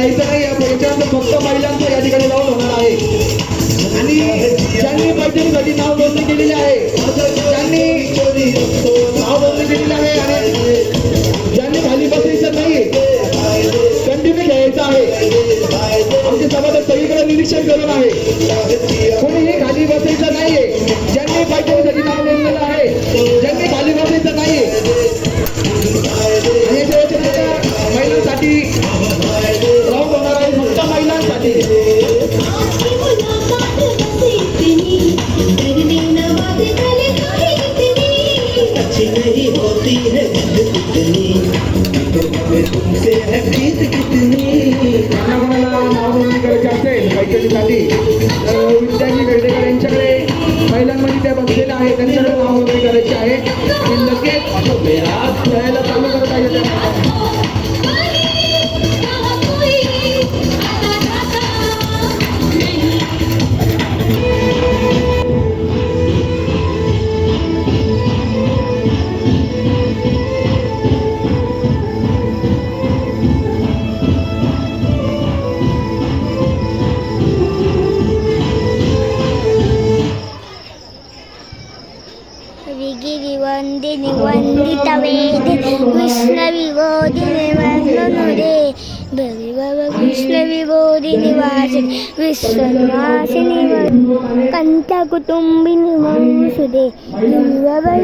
फक्त महिलांचं या ठिकाणी लावून होणार आहे आणि ज्यांनी पैठणीसाठी नाव नोंदणी केलेली आहे त्यांनी नाव नोंदणी केलेली आहे आणि ज्यांनी खाली बसायचं नाही कंटिन्यू घ्यायचं आहे. आमचे समाजात सगळीकडे निरीक्षण करून आहे कोणीही खाली बसायचं नाहीये. ज्यांनी पैठणीसाठी नाव नोंदलेलं आहे ज्यांनी खाली बसायचं नाहीये महिलांसाठी राऊंड होणार आहे फक्त महिलांसाठी. नाव नोंदणी करायची असेल पैठणीसाठी विद्यार्थी वेडेकर यांच्याकडे महिलांमध्ये त्या बसलेल्या आहेत त्यांच्याकडे नाव नोंदणी करायची आहे आणि लगेच खेळायला चालू करत आहे. वंदिनी वंदित वेदिनी कृष्ण विबोधिनी वंदनुरे भरी बाबा कृष्ण विबोधिनी वासिनी विश्वनाशिनी कंत्या कुटुंबिनी मौसुदे बाबा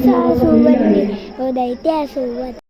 सासुवती दैत्या सुवत.